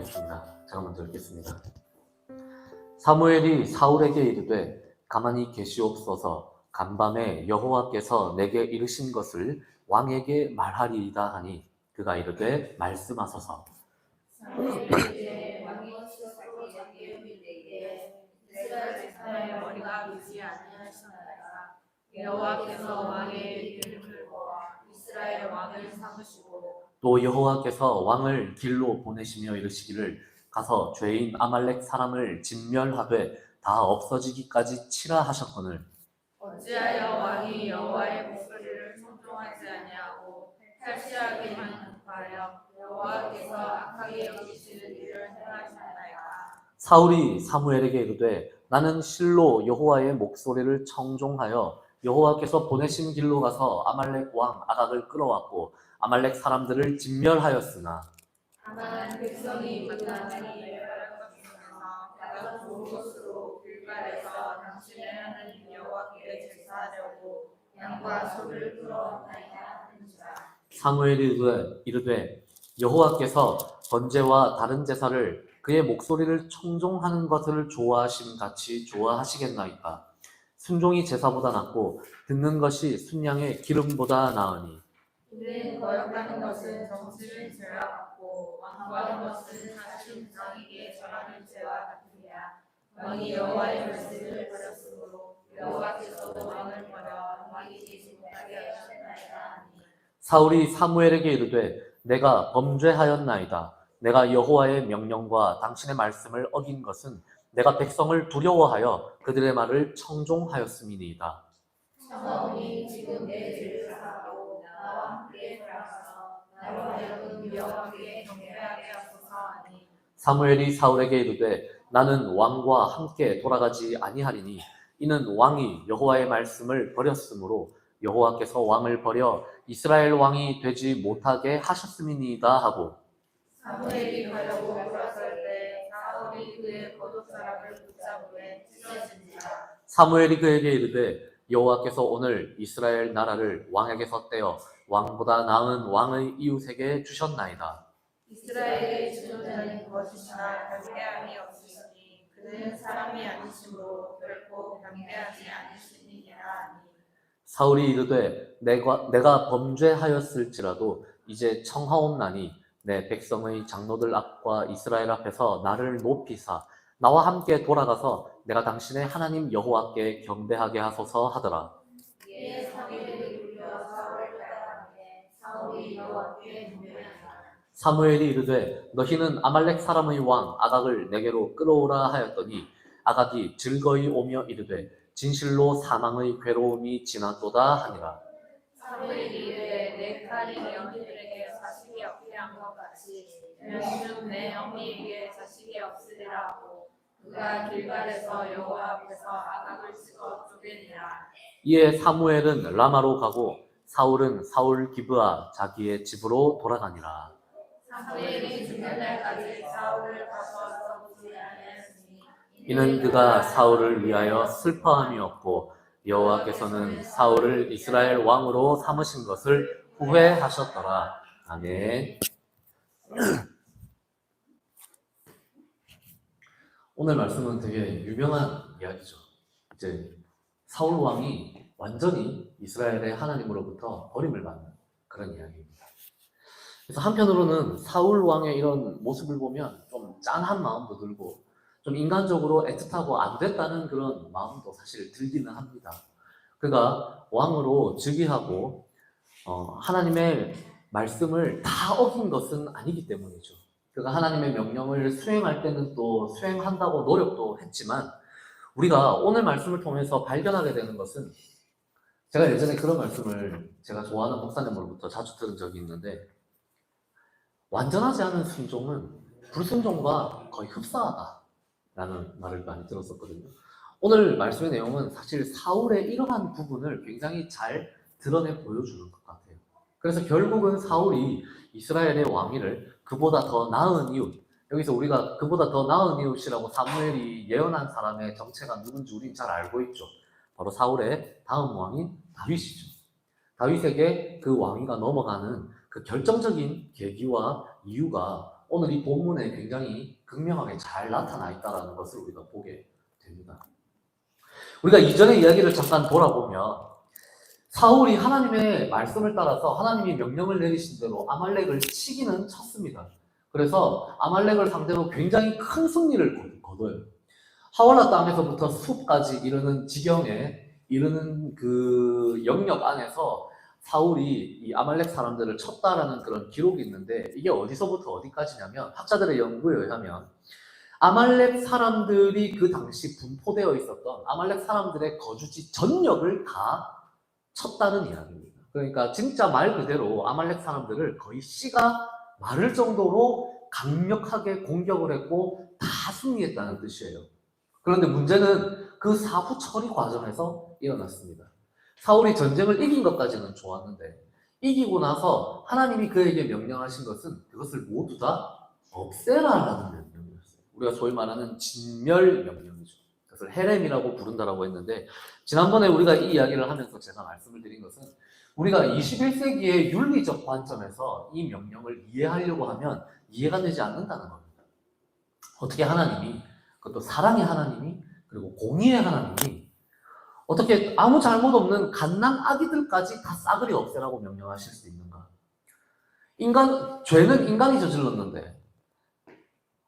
하겠습니다. 제가 먼저 읽겠습니다. 사무엘이 사울에게 이르되 가만히 계시옵소서. 간밤에 여호와께서 내게 이르신 것을 왕에게 말하리이다 하니 그가 이르되 말씀하소서. 사무엘이 이제 왕이 스스로 자기의 이르되 이스라엘 제사의 머리가 되지 아니하시나이까. 여호와께서 왕의 이름을 보아 이스라엘 왕을 삼으시고 또 여호와께서 왕을 길로 보내시며 이르시기를 가서 죄인 아말렉 사람을 진멸하되 다 없어지기까지 치라 하셨거늘 어찌하여 왕이 여호와의 목소리를 청종하지 아니하고 탈취하기만 급하여 여호와께서 악하게 여기시는 일을 행하셨나이까. 사울이 사무엘에게 이르되 나는 실로 여호와의 목소리를 청종하여 여호와께서 보내신 길로 가서 아말렉 왕 아각을 끌어왔고 아말렉 사람들을 진멸하였으나 다만 백성이 만나니 예배하면서 내가 좋은 것으로 길갈에서 당신의 하나님 여호와께 제사하려고 양과 소를 끌어왔나이다 하는지라. 사무엘이 이르되 여호와께서 번제와 다른 제사를 그의 목소리를 청종하는 것을 좋아하심 같이 좋아하시겠나이까. 순종이 제사보다 낫고 듣는 것이 순양의 기름보다 나으니 이는 거역하는 것은 정치를 죄와 같고 완고하는 것은 자신 부장에게 절하는 죄와 같으니라. 왕이 여호와의 말씀을 버렸으므로 여호와께서도 왕을 버려 왕이 되지 못하게 하셨나이다 하니. 사울이 사무엘에게 이르되 내가 범죄하였나이다. 내가 여호와의 명령과 당신의 말씀을 어긴 것은 내가 백성을 두려워하여 그들의 말을 청종하였음이니이다. 청하오니 지금 내 죄를 사하고 나와 함께 돌아가서 나로 하여금 여호와께 경배하게 하소서 하니. 사무엘이 사울에게 이르되 나는 왕과 함께 돌아가지 아니하리니 이는 왕이 여호와의 말씀을 버렸으므로 여호와께서 왕을 버려 이스라엘 왕이 되지 못하게 하셨음이니이다 하고 사무엘이 가려고 돌아설 때 사울이 그의 겉옷자락을 붙잡으에 찢어진지라. 사무엘이 그에게 이르되 여호와께서 오늘 이스라엘 나라를 왕에게서 떼어 왕보다 나은 왕의 이웃에게 주셨나이다. 이스라엘의 지도자는 거짓이나 변개함이 없으시니 그는 사람이 아니시므로 결코 변개하지 않으시니라 하니. 사울이 이르되 내가 범죄하였을지라도 이제 청하옵나니 내 백성의 장로들 앞과 이스라엘 앞에서 나를 높이사 나와 함께 돌아가서 내가 당신의 하나님 여호와께 경배하게 하소서 하더라. 이에 사무엘이 울려 사울을 따라가되 사울이 여호와께 경배하니라. 사무엘이 이르되 너희는 아말렉 사람의 왕 아각을 내게로 끌어오라 하였더니 아각이 즐거이 오며 이르되 진실로 사망의 괴로움이 지났도다 하니라. 사무엘이 이르되 내 칼이 내 어미들에게 자식이 없게 한 것 같이 영중 내 어미에게 자식이 없으리라 하고 그가 길갈에서 여호와 앞에서 아각을 찍어 쪼개니라. 이에 사무엘은 라마로 가고 사울은 사울 기브아 자기의 집으로 돌아가니라. 사무엘이 죽는 날까지 사울을 가서서 보지 아니하였으니 이는 그가 사울을 위하여 슬퍼함이 없고 여호와께서는 사울을 이스라엘 왕으로 삼으신 것을 후회하셨더라. 아멘. 오늘 말씀은 되게 유명한 이야기죠. 이제 사울 왕이 완전히 이스라엘의 하나님으로부터 버림을 받는 그런 이야기입니다. 그래서 한편으로는 사울 왕의 이런 모습을 보면 좀 짠한 마음도 들고 좀 인간적으로 애틋하고 안 됐다는 그런 마음도 사실 들기는 합니다. 그가 왕으로 즉위하고 하나님의 말씀을 다 어긴 것은 아니기 때문이죠. 그가 하나님의 명령을 수행할 때는 또 수행한다고 노력도 했지만 우리가 오늘 말씀을 통해서 발견하게 되는 것은 제가 예전에 그런 말씀을 제가 좋아하는 목사님으로부터 자주 들은 적이 있는데 완전하지 않은 순종은 불순종과 거의 흡사하다라는 말을 많이 들었었거든요. 오늘 말씀의 내용은 사실 사울의 이러한 부분을 굉장히 잘 드러내 보여주는 것 같아요. 그래서 결국은 사울이 이스라엘의 왕위를 그보다 더 나은 이웃, 여기서 우리가 그보다 더 나은 이웃이라고 사무엘이 예언한 사람의 정체가 누군지 우리는 잘 알고 있죠. 바로 사울의 다음 왕인 다윗이죠. 다윗에게 그 왕위가 넘어가는 그 결정적인 계기와 이유가 오늘 이 본문에 굉장히 극명하게 잘 나타나 있다는 것을 우리가 보게 됩니다. 우리가 이전의 이야기를 잠깐 돌아보면 사울이 하나님의 말씀을 따라서 하나님이 명령을 내리신 대로 아말렉을 치기는 쳤습니다. 그래서 아말렉을 상대로 굉장히 큰 승리를 거둬요. 하월라 땅에서부터 숲까지 이르는 지경에 이르는 그 영역 안에서 사울이 이 아말렉 사람들을 쳤다라는 그런 기록이 있는데, 이게 어디서부터 어디까지냐면 학자들의 연구에 의하면 아말렉 사람들이 그 당시 분포되어 있었던 아말렉 사람들의 거주지 전역을 다 쳤다는 이야기입니다. 그러니까 진짜 말 그대로 아말렉 사람들을 거의 씨가 마를 정도로 강력하게 공격을 했고 다 승리했다는 뜻이에요. 그런데 문제는 그 사후 처리 과정에서 일어났습니다. 사울이 전쟁을 이긴 것까지는 좋았는데 이기고 나서 하나님이 그에게 명령하신 것은 그것을 모두 다 없애라라는 명령이었어요. 우리가 소위 말하는 진멸 명령이죠. 그것을 헤렘이라고 부른다라고 했는데, 지난번에 우리가 이 이야기를 하면서 제가 말씀을 드린 것은 우리가 21세기의 윤리적 관점에서 이 명령을 이해하려고 하면 이해가 되지 않는다는 겁니다. 어떻게 하나님이, 그것도 사랑의 하나님이, 그리고 공의의 하나님이 어떻게 아무 잘못 없는 갓난 아기들까지 다 싸그리 없애라고 명령하실 수 있는가? 죄는 인간이 저질렀는데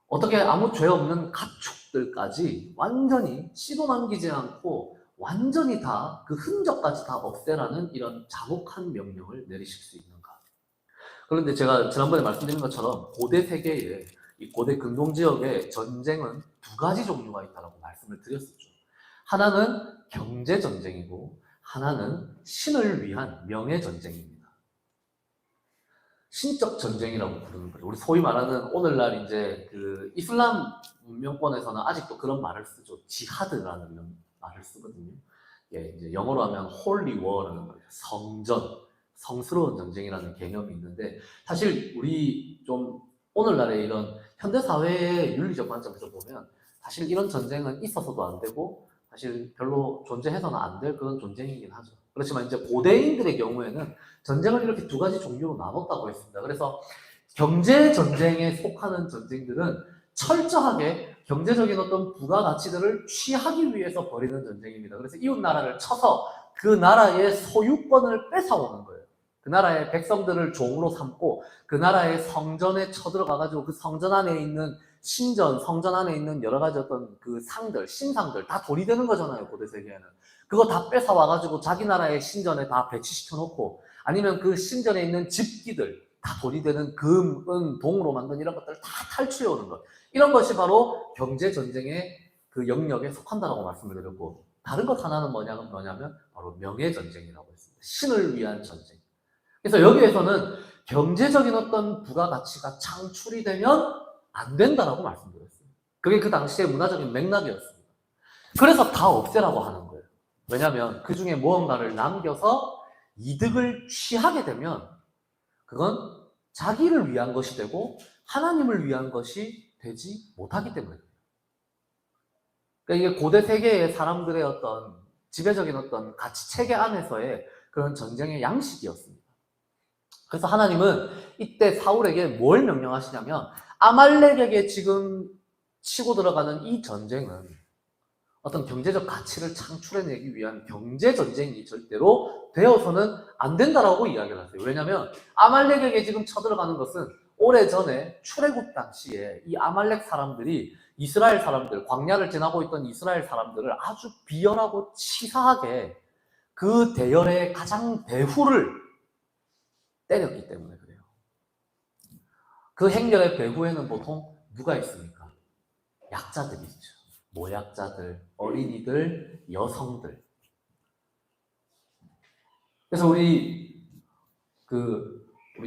어떻게 아무 죄 없는 가축들까지 완전히 씨도 남기지 않고 완전히 다 그 흔적까지 다 없애라는 이런 잔혹한 명령을 내리실 수 있는가? 그런데 제가 지난번에 말씀드린 것처럼 고대 세계에, 이 고대 근동 지역에 전쟁은 두 가지 종류가 있다고 말씀을 드렸었죠. 하나는 경제 전쟁이고 하나는 신을 위한 명예 전쟁입니다. 신적 전쟁이라고 부르는 거예요. 우리 소위 말하는 오늘날 이제 그 이슬람 문명권에서는 아직도 그런 말을 쓰죠. 지하드라는 말을 쓰거든요. 예, 이제 영어로 하면 holy war라는 거예요. 성전, 성스러운 전쟁이라는 개념이 있는데, 사실 우리 좀 오늘날의 이런 현대 사회의 윤리적 관점에서 보면 사실 이런 전쟁은 있어서도 안 되고 사실 별로 존재해서는 안 될 그런 전쟁이긴 하죠. 그렇지만 이제 고대인들의 경우에는 전쟁을 이렇게 두 가지 종류로 나눴다고 했습니다. 그래서 경제 전쟁에 속하는 전쟁들은 철저하게 경제적인 어떤 부가가치들을 취하기 위해서 벌이는 전쟁입니다. 그래서 이웃 나라를 쳐서 그 나라의 소유권을 뺏어오는 거예요. 그 나라의 백성들을 종으로 삼고 그 나라의 성전에 쳐들어가가지고 그 성전 안에 있는 신전, 성전 안에 있는 여러 가지 어떤 그 상들, 신상들 다 돌이 되는 거잖아요, 고대 세계에는. 그거 다 뺏어와가지고 자기 나라의 신전에 다 배치시켜 놓고, 아니면 그 신전에 있는 집기들 다 돌이 되는 금, 은, 동으로 만든 이런 것들을 다 탈취해 오는 것. 이런 것이 바로 경제 전쟁의 그 영역에 속한다라고 말씀을 드렸고, 다른 것 하나는 뭐냐면 바로 명예 전쟁이라고 했습니다. 신을 위한 전쟁. 그래서 여기에서는 경제적인 어떤 부가가치가 창출이 되면 안 된다라고 말씀드렸어요. 그게 그 당시의 문화적인 맥락이었습니다. 그래서 다 없애라고 하는 거예요. 왜냐하면 그 중에 무언가를 남겨서 이득을 취하게 되면 그건 자기를 위한 것이 되고 하나님을 위한 것이 되지 못하기 때문에 그래요. 그러니까 이게 고대 세계의 사람들의 어떤 지배적인 어떤 가치 체계 안에서의 그런 전쟁의 양식이었습니다. 그래서 하나님은 이때 사울에게 뭘 명령하시냐면, 아말렉에게 지금 치고 들어가는 이 전쟁은 어떤 경제적 가치를 창출해내기 위한 경제 전쟁이 절대로 되어서는 안 된다라고 이야기를 하세요. 왜냐하면 아말렉에게 지금 쳐들어가는 것은 오래전에 출애굽 당시에 이 아말렉 사람들이 이스라엘 사람들, 광야를 지나고 있던 이스라엘 사람들을 아주 비열하고 치사하게 그 대열의 가장 배후를 때렸기 때문에 그래요. 그 행렬의 배후에는 보통 누가 있습니까? 약자들이 있죠. 모약자들, 어린이들, 여성들. 그래서 우리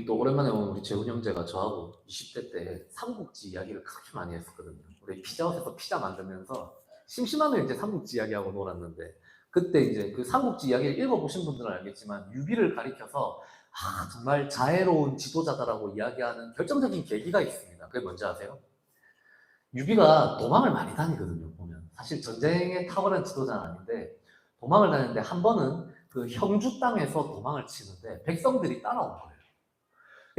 또 오랜만에 온 우리 재훈 형제가 저하고 20대 때 삼국지 이야기를 그렇게 많이 했었거든요. 우리 피자헛에서 피자 만들면서 심심하면 이제 삼국지 이야기하고 놀았는데, 그때 이제 그 삼국지 이야기를 읽어보신 분들은 알겠지만 유비를 가리켜서 정말 자애로운 지도자다라고 이야기하는 결정적인 계기가 있습니다. 그게 뭔지 아세요? 유비가 도망을 많이 다니거든요, 보면. 사실 전쟁에 탁월한 지도자는 아닌데 도망을 다니는데 한 번은 그 형주 땅에서 도망을 치는데 백성들이 따라온 거예요.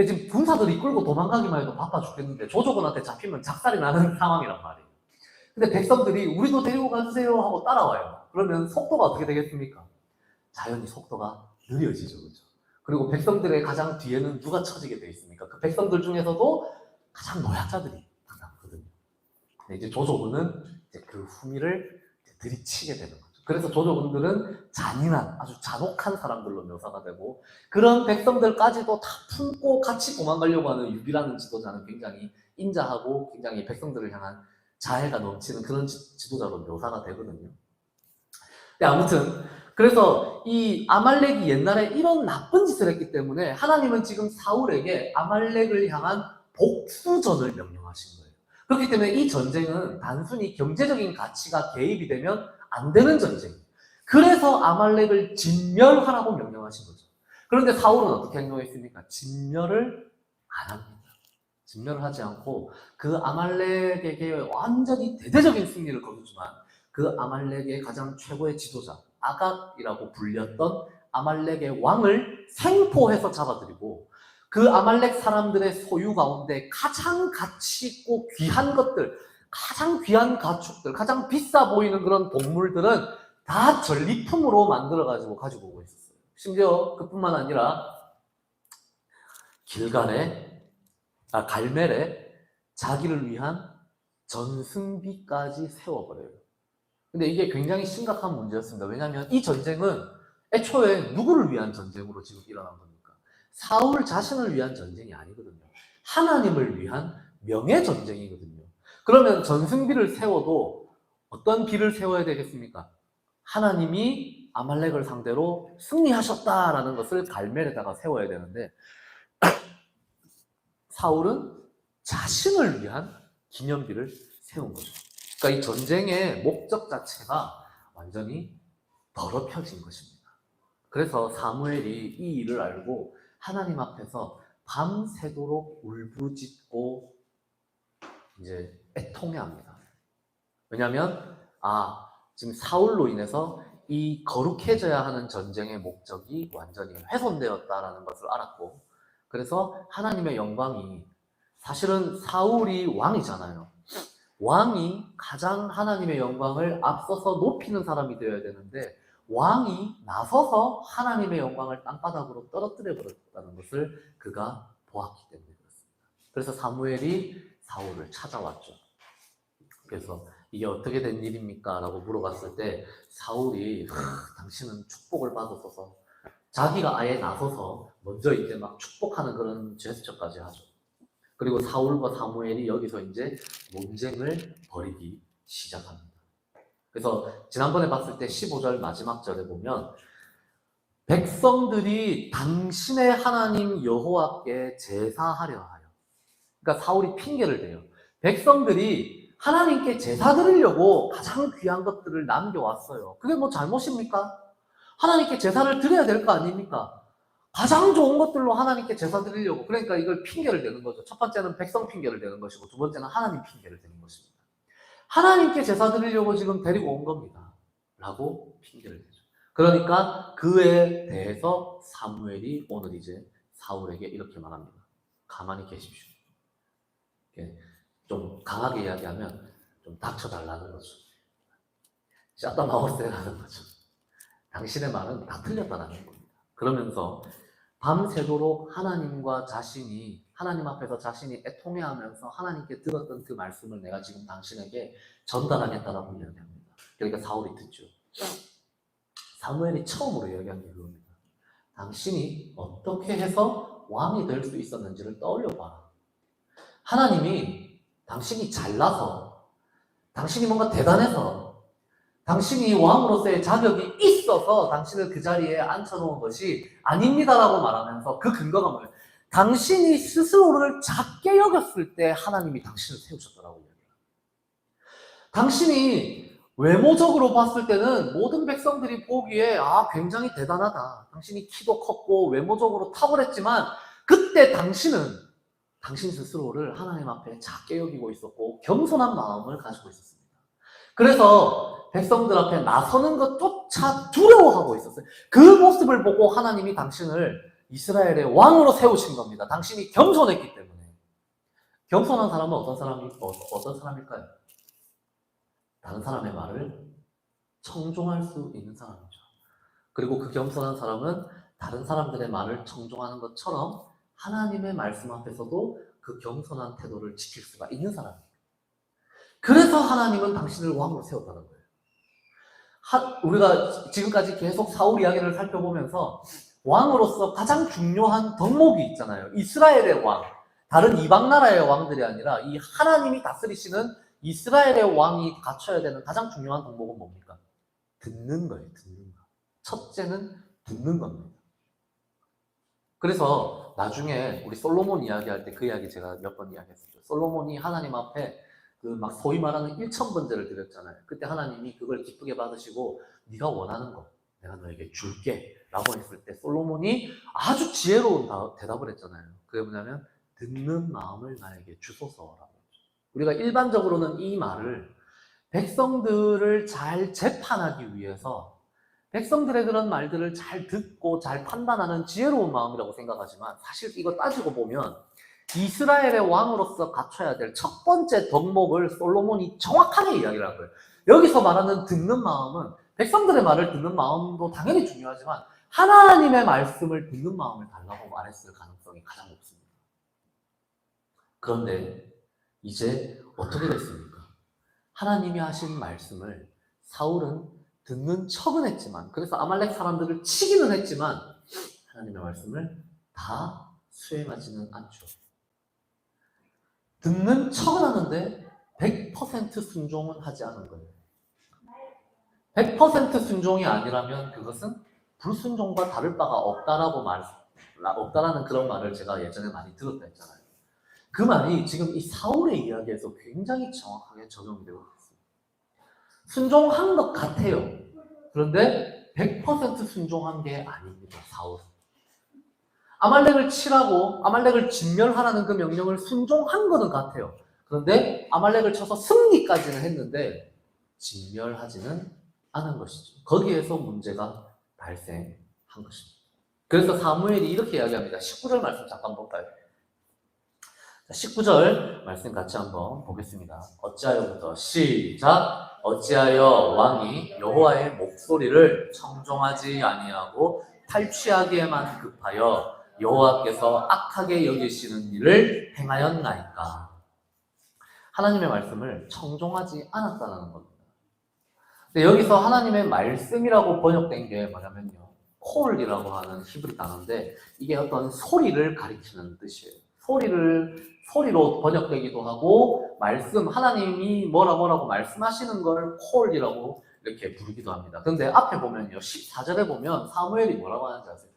지금 군사들이 끌고 도망가기만 해도 바빠 죽겠는데 조조군한테 잡히면 작살이 나는 상황이란 말이에요. 근데 백성들이 우리도 데리고 가주세요 하고 따라와요. 그러면 속도가 어떻게 되겠습니까? 자연히 속도가 느려지죠. 그렇죠? 그리고 백성들의 가장 뒤에는 누가 처지게 돼 있습니까? 그 백성들 중에서도 가장 노약자들이 나타나거든요. 근데 이제 조조군은 이제 그 후미를 들이치게 되는 거죠. 그래서 조조군들은 잔인한, 아주 잔혹한 사람들로 묘사가 되고, 그런 백성들까지도 다 품고 같이 도망가려고 하는 유비라는 지도자는 굉장히 인자하고 굉장히 백성들을 향한 자애가 넘치는 그런 지도자로 묘사가 되거든요. 네, 아무튼 그래서 이 아말렉이 옛날에 이런 나쁜 짓을 했기 때문에 하나님은 지금 사울에게 아말렉을 향한 복수전을 명령하신 거예요. 그렇기 때문에 이 전쟁은 단순히 경제적인 가치가 개입이 되면 안 되는 전쟁이에요. 그래서 아말렉을 진멸하라고 명령하신 거죠. 그런데 사울은 어떻게 행동했습니까? 진멸을 안 합니다. 진멸을 하지 않고 그 아말렉에게 완전히 대대적인 승리를 거두지만 그 아말렉의 가장 최고의 지도자 아각이라고 불렸던 아말렉의 왕을 생포해서 잡아들이고 그 아말렉 사람들의 소유 가운데 가장 가치 있고 귀한 것들, 가장 귀한 가축들, 가장 비싸 보이는 그런 동물들은 다 전리품으로 만들어가지고 가지고 오고 있었어요. 심지어 그뿐만 아니라 갈멜에 자기를 위한 전승비까지 세워버려요. 근데 이게 굉장히 심각한 문제였습니다. 왜냐하면 이 전쟁은 애초에 누구를 위한 전쟁으로 지금 일어난 겁니까? 사울 자신을 위한 전쟁이 아니거든요. 하나님을 위한 명예 전쟁이거든요. 그러면 전승비를 세워도 어떤 비를 세워야 되겠습니까? 하나님이 아말렉을 상대로 승리하셨다라는 것을 갈멜에다가 세워야 되는데 사울은 자신을 위한 기념비를 세운 거죠. 그러니까 이 전쟁의 목적 자체가 완전히 더럽혀진 것입니다. 그래서 사무엘이 이 일을 알고 하나님 앞에서 밤새도록 울부짖고 이제 애통해합니다. 왜냐하면 지금 사울로 인해서 이 거룩해져야 하는 전쟁의 목적이 완전히 훼손되었다라는 것을 알았고, 그래서 하나님의 영광이, 사실은 사울이 왕이잖아요. 왕이 가장 하나님의 영광을 앞서서 높이는 사람이 되어야 되는데 왕이 나서서 하나님의 영광을 땅바닥으로 떨어뜨려 버렸다는 것을 그가 보았기 때문에 그렇습니다. 그래서 사무엘이 사울을 찾아왔죠. 그래서 이게 어떻게 된 일입니까? 라고 물어봤을 때 사울이 당신은 축복을 받았어서 자기가 아예 나서서 먼저 이제 막 축복하는 그런 제스처까지 하죠. 그리고 사울과 사무엘이 여기서 이제 논쟁을 벌이기 시작합니다. 그래서 지난번에 봤을 때 15절 마지막 절에 보면 백성들이 당신의 하나님 여호와께 제사하려 하여, 그러니까 사울이 핑계를 대요. 백성들이 하나님께 제사 드리려고 가장 귀한 것들을 남겨왔어요. 그게 뭐 잘못입니까? 하나님께 제사를 드려야 될 거 아닙니까? 가장 좋은 것들로 하나님께 제사 드리려고. 그러니까 이걸 핑계를 대는 거죠. 첫 번째는 백성 핑계를 대는 것이고 두 번째는 하나님 핑계를 대는 것입니다. 하나님께 제사 드리려고 지금 데리고 온 겁니다. 라고 핑계를 대죠. 그러니까 그에 대해서 사무엘이 오늘 이제 사울에게 이렇게 말합니다. 가만히 계십시오. 좀 강하게 이야기하면 좀 닥쳐달라는 거죠. 샷다마우스라는 거죠. 당신의 말은 다 틀렸다라는 겁니다. 그러면서 밤새도록 하나님 앞에서 자신이 애통해하면서 하나님께 들었던 그 말씀을 내가 지금 당신에게 전달하겠다라고 이야기합니다. 그러니까 사울이 듣죠. 사무엘이 처음으로 이야기한 게 그겁니다. 당신이 어떻게 해서 왕이 될 수 있었는지를 떠올려봐라. 하나님이 당신이 잘나서, 당신이 뭔가 대단해서, 당신이 왕으로서의 자격이 있어서 당신을 그 자리에 앉혀놓은 것이 아닙니다라고 말하면서 그 근거가 뭐예요? 당신이 스스로를 작게 여겼을 때 하나님이 당신을 세우셨더라고 이야기해요. 당신이 외모적으로 봤을 때는 모든 백성들이 보기에 굉장히 대단하다. 당신이 키도 컸고 외모적으로 탁월했지만 그때 당신은 당신 스스로를 하나님 앞에 작게 여기고 있었고 겸손한 마음을 가지고 있었습니다. 그래서 백성들 앞에 나서는 것조차 두려워하고 있었어요. 그 모습을 보고 하나님이 당신을 이스라엘의 왕으로 세우신 겁니다. 당신이 겸손했기 때문에. 겸손한 사람은 어떤 사람일까요? 다른 사람의 말을 청종할 수 있는 사람이죠. 그리고 그 겸손한 사람은 다른 사람들의 말을 청종하는 것처럼 하나님의 말씀 앞에서도 그 겸손한 태도를 지킬 수가 있는 사람이에요. 그래서 하나님은 당신을 왕으로 세웠다는 거예요. 우리가 지금까지 계속 사울 이야기를 살펴보면서 왕으로서 가장 중요한 덕목이 있잖아요. 이스라엘의 왕, 다른 이방 나라의 왕들이 아니라 이 하나님이 다스리시는 이스라엘의 왕이 갖춰야 되는 가장 중요한 덕목은 뭡니까? 듣는 거예요. 듣는 거. 첫째는 듣는 겁니다. 그래서 나중에 우리 솔로몬 이야기할 때 그 이야기 제가 몇 번 이야기했었죠. 솔로몬이 하나님 앞에 그 막 소위 말하는 1000번제를 드렸잖아요. 그때 하나님이 그걸 기쁘게 받으시고 네가 원하는 거 내가 너에게 줄게 라고 했을 때 솔로몬이 아주 지혜로운 대답을 했잖아요. 그게 뭐냐면 듣는 마음을 나에게 주소서라고 했죠. 우리가 일반적으로는 이 말을 백성들을 잘 재판하기 위해서 백성들의 그런 말들을 잘 듣고 잘 판단하는 지혜로운 마음이라고 생각하지만 사실 이거 따지고 보면 이스라엘의 왕으로서 갖춰야 될 첫 번째 덕목을 솔로몬이 정확하게 이야기를 한 거예요. 여기서 말하는 듣는 마음은 백성들의 말을 듣는 마음도 당연히 중요하지만 하나님의 말씀을 듣는 마음을 달라고 말했을 가능성이 가장 높습니다. 그런데 이제 어떻게 됐습니까? 하나님이 하신 말씀을 사울은 듣는 척은 했지만, 그래서 아말렉 사람들을 치기는 했지만 하나님의 말씀을 다 수행하지는 않죠. 듣는 척은 하는데 100% 순종은 하지 않은 거예요. 100% 순종이 아니라면 그것은 불순종과 다를 바가 없다라는 그런 말을 제가 예전에 많이 들었다 했잖아요. 그 말이 지금 이 사울의 이야기에서 굉장히 정확하게 적용이 되고 있습니다. 순종한 것 같아요. 그런데 100% 순종한 게 아닙니다. 사울은. 아말렉을 치라고, 아말렉을 진멸하라는 그 명령을 순종한 것은 같아요. 그런데 아말렉을 쳐서 승리까지는 했는데 진멸하지는 않은 것이죠. 거기에서 문제가 발생한 것입니다. 그래서 사무엘이 이렇게 이야기합니다. 19절 말씀 잠깐 볼까요? 19절 말씀 같이 한번 보겠습니다. 어찌하여부터 시작. 어찌하여 왕이 여호와의 목소리를 청종하지 아니하고 탈취하기에만 급하여 여호와께서 악하게 여기시는 일을 행하였나이까. 하나님의 말씀을 청종하지 않았다는 겁니다. 근데 여기서 하나님의 말씀이라고 번역된 게 뭐냐면요, 콜이라고 하는 히브리 단어인데 이게 어떤 소리를 가리키는 뜻이에요. 소리로 번역되기도 하고, 말씀, 하나님이 뭐라고 말씀하시는 걸 콜이라고 이렇게 부르기도 합니다. 근데 앞에 보면요, 14절에 보면 사무엘이 뭐라고 하는지 아세요?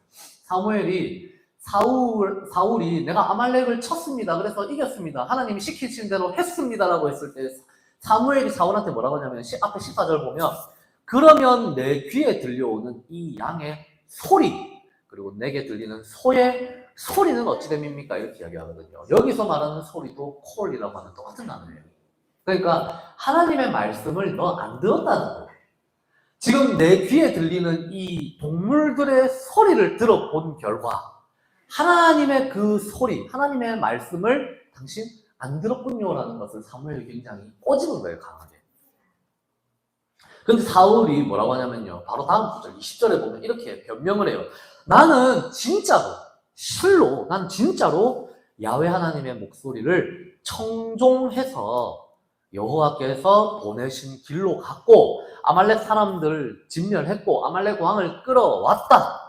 사울이 내가 아말렉을 쳤습니다. 그래서 이겼습니다. 하나님이 시키신 대로 했습니다라고 했을 때 사무엘이 사울한테 뭐라고 하냐면 앞에 14절 보면 그러면 내 귀에 들려오는 이 양의 소리 그리고 내게 들리는 소의 소리는 어찌 됨입니까? 이렇게 이야기하거든요. 여기서 말하는 소리도 콜이라고 하는 똑같은 단어예요. 그러니까 하나님의 말씀을 너 안 들었다는 거예요. 지금 내 귀에 들리는 이 동물들의 소리를 들어본 결과 하나님의 그 소리, 하나님의 말씀을 당신 안 들었군요라는 것을 사무엘이 굉장히 꼬집은 거예요, 강하게. 근데 사울이 뭐라고 하냐면요, 바로 다음 구절 20절에 보면 이렇게 변명을 해요. 나는 진짜로 야훼 하나님의 목소리를 청종해서 여호와께서 보내신 길로 갔고 아말렉 사람들을 진멸했고 아말렉 왕을 끌어왔다.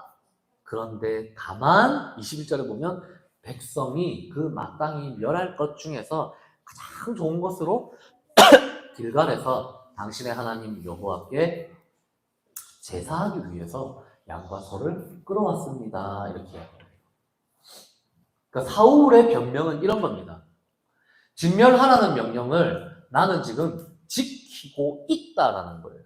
그런데 다만 21절에 보면 백성이 그 마땅히 멸할 것 중에서 가장 좋은 것으로 길갈에서 당신의 하나님 여호와께 제사하기 위해서 양과 소를 끌어왔습니다. 이렇게 이야기해요. 그러니까 사울의 변명은 이런 겁니다. 진멸하라는 명령을 나는 지금 지키고 있다라는 거예요.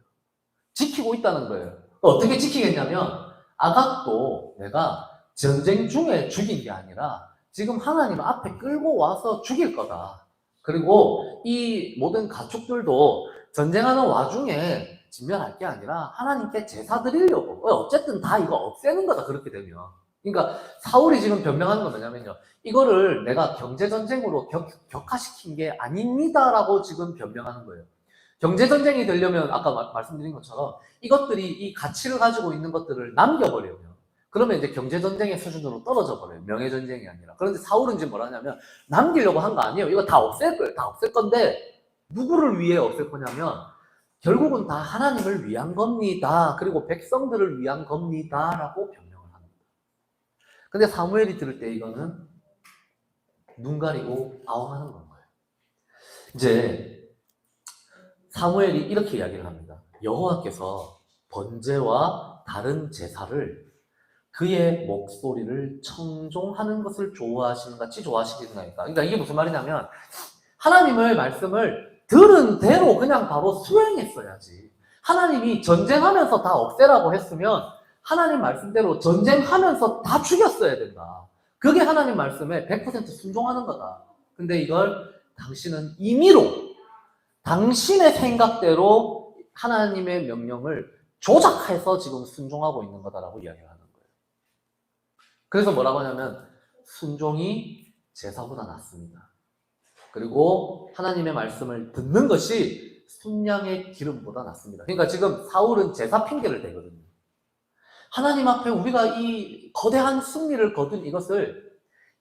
지키고 있다는 거예요. 어떻게 지키겠냐면 아각도 내가 전쟁 중에 죽인 게 아니라 지금 하나님 앞에 끌고 와서 죽일 거다. 그리고 이 모든 가축들도 전쟁하는 와중에 진멸할 게 아니라 하나님께 제사 드리려고. 어쨌든 다 이거 없애는 거다. 그렇게 되면. 그러니까 사울이 지금 변명하는 건 뭐냐면요. 이거를 내가 경제전쟁으로 격화시킨 게 아닙니다라고 지금 변명하는 거예요. 경제전쟁이 되려면 아까 말씀드린 것처럼 이것들이 이 가치를 가지고 있는 것들을 남겨버려요. 그러면 이제 경제전쟁의 수준으로 떨어져 버려요. 명예전쟁이 아니라. 그런데 사울은 지금 뭐라 하냐면 남기려고 한 거 아니에요. 이거 다 없앨 거예요. 다 없앨 건데 누구를 위해 없앨 거냐면 결국은 다 하나님을 위한 겁니다. 그리고 백성들을 위한 겁니다. 라고 변명을 합니다. 근데 사무엘이 들을 때 이거는 눈 가리고 아웅하는 건 거예요. 이제 사무엘이 이렇게 이야기를 합니다. 여호와께서 번제와 다른 제사를 그의 목소리를 청종하는 것을 좋아하시는 같이 좋아하시겠나이까. 그러니까 이게 무슨 말이냐면 하나님의 말씀을 들은 대로 그냥 바로 수행했어야지. 하나님이 전쟁하면서 다 없애라고 했으면 하나님 말씀대로 전쟁하면서 다 죽였어야 된다. 그게 하나님 말씀에 100% 순종하는 거다. 근데 이걸 당신은 임의로 당신의 생각대로 하나님의 명령을 조작해서 지금 순종하고 있는 거다라고 이야기를 하는 거예요. 그래서 뭐라고 하냐면 순종이 제사보다 낫습니다. 그리고 하나님의 말씀을 듣는 것이 순양의 기름보다 낫습니다. 그러니까 지금 사울은 제사 핑계를 대거든요. 하나님 앞에 우리가 이 거대한 승리를 거둔 이것을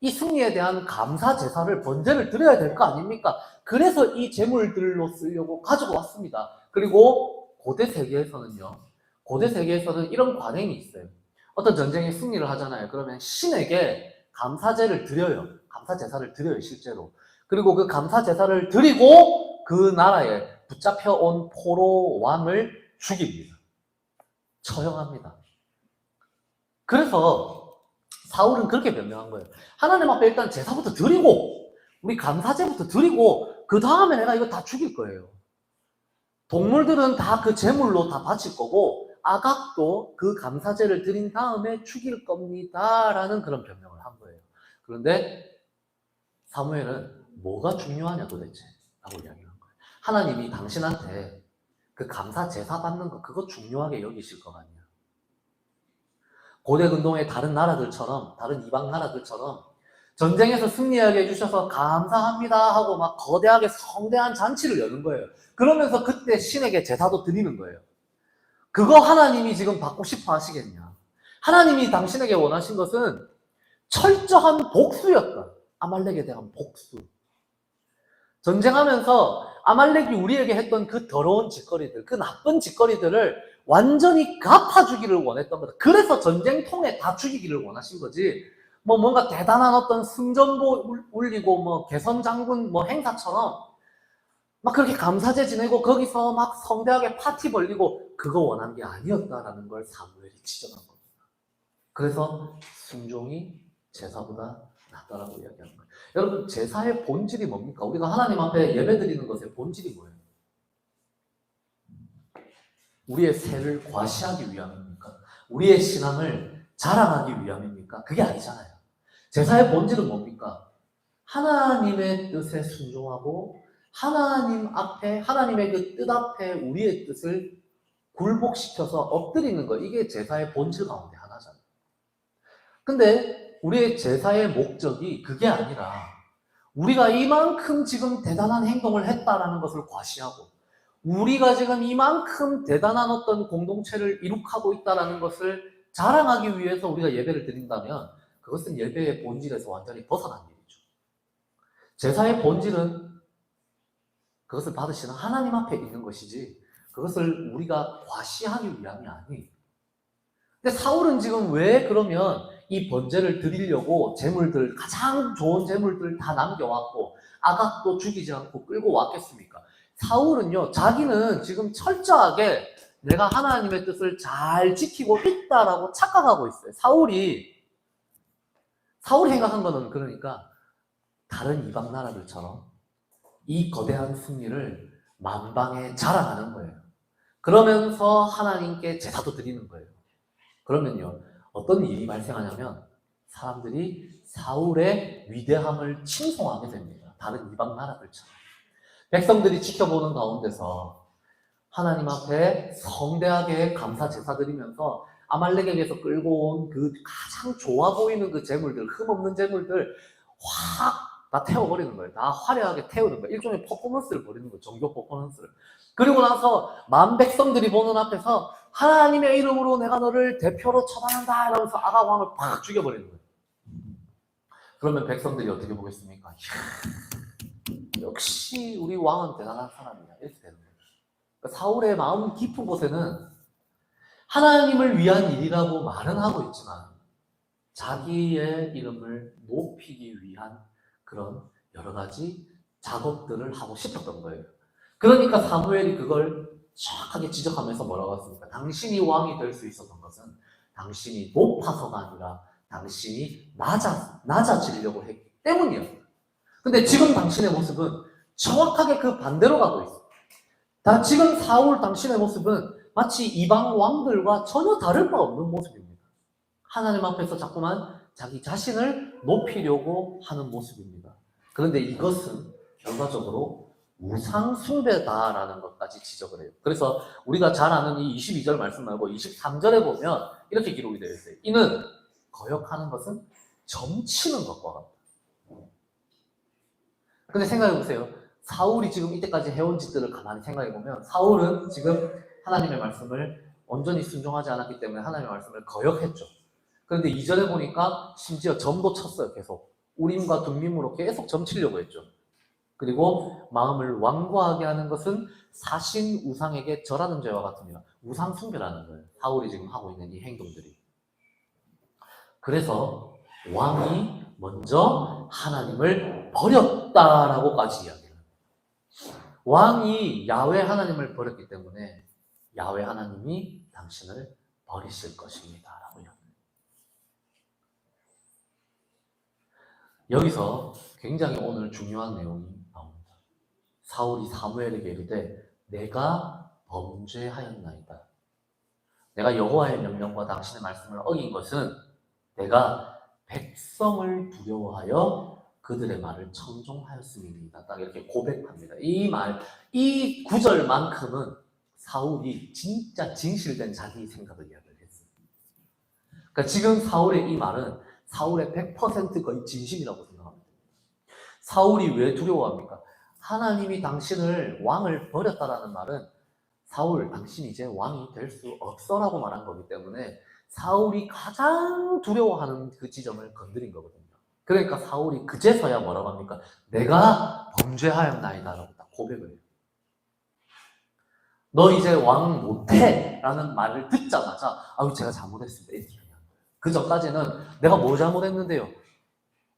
이 승리에 대한 감사 제사를 번제를 드려야 될 거 아닙니까? 그래서 이 제물들로 쓰려고 가지고 왔습니다. 그리고 고대 세계에서는요. 고대 세계에서는 이런 관행이 있어요. 어떤 전쟁에 승리를 하잖아요. 그러면 신에게 감사제를 드려요. 감사 제사를 드려요, 실제로. 그리고 그 감사 제사를 드리고 그 나라에 붙잡혀온 포로 왕을 죽입니다. 처형합니다. 그래서 사울은 그렇게 변명한 거예요. 하나님 앞에 일단 제사부터 드리고 우리 감사제부터 드리고 그 다음에 내가 이거 다 죽일 거예요. 동물들은 다 그 제물로 다 바칠 거고 아각도 그 감사제를 드린 다음에 죽일 겁니다 라는 그런 변명을 한 거예요. 그런데 사무엘은 뭐가 중요하냐 도대체 라고 이야기한 거예요. 하나님이 당신한테 그 감사 제사 받는 거 그거 중요하게 여기실 것 같냐. 고대 근동의 다른 나라들처럼 다른 이방 나라들처럼 전쟁에서 승리하게 해주셔서 감사합니다 하고 막 거대하게 성대한 잔치를 여는 거예요. 그러면서 그때 신에게 제사도 드리는 거예요. 그거 하나님이 지금 받고 싶어 하시겠냐. 하나님이 당신에게 원하신 것은 철저한 복수였던 아말렉에 대한 복수. 전쟁하면서 아말렉이 우리에게 했던 그 더러운 짓거리들, 그 나쁜 짓거리들을 완전히 갚아주기를 원했던 거다. 그래서 전쟁통에 다 죽이기를 원하신 거지. 뭔가 대단한 어떤 승전보 울리고 개선장군 행사처럼 막 그렇게 감사제 지내고 거기서 막 성대하게 파티 벌리고 그거 원한 게 아니었다라는 걸 사무엘이 지적한 겁니다. 그래서 순종이 제사보다 낫다라고 이야기하는 거예요. 여러분, 제사의 본질이 뭡니까? 우리가 하나님 앞에 예배드리는 것의 본질이 뭐예요? 우리의 세를 과시하기 위함입니까? 우리의 신앙을 자랑하기 위함입니까? 그게 아니잖아요. 제사의 본질은 뭡니까? 하나님의 뜻에 순종하고 하나님 앞에, 하나님의 그 뜻 앞에 우리의 뜻을 굴복시켜서 엎드리는 거, 이게 제사의 본질 가운데 하나잖아요. 근데 우리의 제사의 목적이 그게 아니라 우리가 이만큼 지금 대단한 행동을 했다라는 것을 과시하고 우리가 지금 이만큼 대단한 어떤 공동체를 이룩하고 있다는 것을 자랑하기 위해서 우리가 예배를 드린다면 그것은 예배의 본질에서 완전히 벗어난 일이죠. 제사의 본질은 그것을 받으시는 하나님 앞에 있는 것이지 그것을 우리가 과시하기 위함이 아니에요. 근데 사울은 지금 왜 그러면 이 번제를 드리려고 제물들, 가장 좋은 제물들 다 남겨왔고 아각도 죽이지 않고 끌고 왔겠습니까? 사울은요, 자기는 지금 철저하게 내가 하나님의 뜻을 잘 지키고 있다라고 착각하고 있어요. 사울이 생각한 거는 그러니까 다른 이방 나라들처럼 이 거대한 승리를 만방에 자랑하는 거예요. 그러면서 하나님께 제사도 드리는 거예요. 그러면요, 어떤 일이 발생하냐면 사람들이 사울의 위대함을 칭송하게 됩니다. 다른 이방 나라들처럼. 백성들이 지켜보는 가운데서 하나님 앞에 성대하게 감사 제사 드리면서 아말렉에게서 끌고 온 그 가장 좋아 보이는 그 재물들, 흠없는 재물들 확 다 태워버리는 거예요. 다 화려하게 태우는 거예요. 일종의 퍼포먼스를 벌이는 거예요. 종교 퍼포먼스를. 그리고 나서 만 백성들이 보는 앞에서 하나님의 이름으로 내가 너를 대표로 처단한다 이러면서 아각 왕을 팍 죽여버리는 거예요. 그러면 백성들이 어떻게 보겠습니까? 이야, 역시 우리 왕은 대단한 사람이야. 이렇게 되는 거예요. 그러니까 사울의 마음 깊은 곳에는 하나님을 위한 일이라고 말은 하고 있지만 자기의 이름을 높이기 위한 그런 여러 가지 작업들을 하고 싶었던 거예요. 그러니까 사무엘이 그걸 정확하게 지적하면서 뭐라고 했습니까? 당신이 왕이 될 수 있었던 것은 당신이 높아서가 아니라 당신이 낮아지려고 했기 때문이었어요. 근데 지금 당신의 모습은 정확하게 그 반대로 가고 있어요. 지금 사울 당신의 모습은 마치 이방 왕들과 전혀 다를 바 없는 모습입니다. 하나님 앞에서 자꾸만 자기 자신을 높이려고 하는 모습입니다. 그런데 이것은 결과적으로 우상 숭배다라는 것까지 지적을 해요. 그래서 우리가 잘 아는 이 22절 말씀 말고 23절에 보면 이렇게 기록이 되어 있어요. 이는 거역하는 것은 점치는 것과 같다. 근데 생각해 보세요. 사울이 지금 이때까지 해온 짓들을 가만히 생각해 보면 사울은 지금 하나님의 말씀을 온전히 순종하지 않았기 때문에 하나님의 말씀을 거역했죠. 그런데 이전에 보니까 심지어 점도 쳤어요. 계속 우림과 둠밈으로 계속 점치려고 했죠. 그리고 마음을 완고하게 하는 것은 사신 우상에게 절하는 죄와 같습니다. 우상 숭배라는 거예요. 사울이 지금 하고 있는 이 행동들이. 그래서 왕이 먼저 하나님을 버렸다라고까지 이야기해요. 왕이 야훼 하나님을 버렸기 때문에 야훼 하나님이 당신을 버리실 것입니다. 라고 이야기해요. 여기서 굉장히 오늘 중요한 내용이 나옵니다. 사울이 사무엘에게 이르되 내가 범죄하였나이다. 내가 여호와의 명령과 당신의 말씀을 어긴 것은 내가 백성을 두려워하여 그들의 말을 청종하였음입니다. 딱 이렇게 고백합니다. 이 구절만큼은 사울이 진짜 진실된 자기 생각을 이야기를 했어요. 그러니까 지금 사울의 이 말은 사울의 100% 거의 진심이라고 생각합니다. 사울이 왜 두려워합니까? 하나님이 당신을 왕을 버렸다라는 말은 사울, 당신 이제 왕이 될 수 없어라고 말한 거기 때문에 사울이 가장 두려워하는 그 지점을 건드린 거거든요. 그러니까 사울이 그제서야 뭐라고 합니까? 내가 범죄하였나이다 라고 딱 고백을 해요. 너 이제 왕 못해 라는 말을 듣자마자 아유 제가 잘못했습니다 이렇게 얘기한 거예요. 그 전까지는 내가 뭐 잘못했는데요?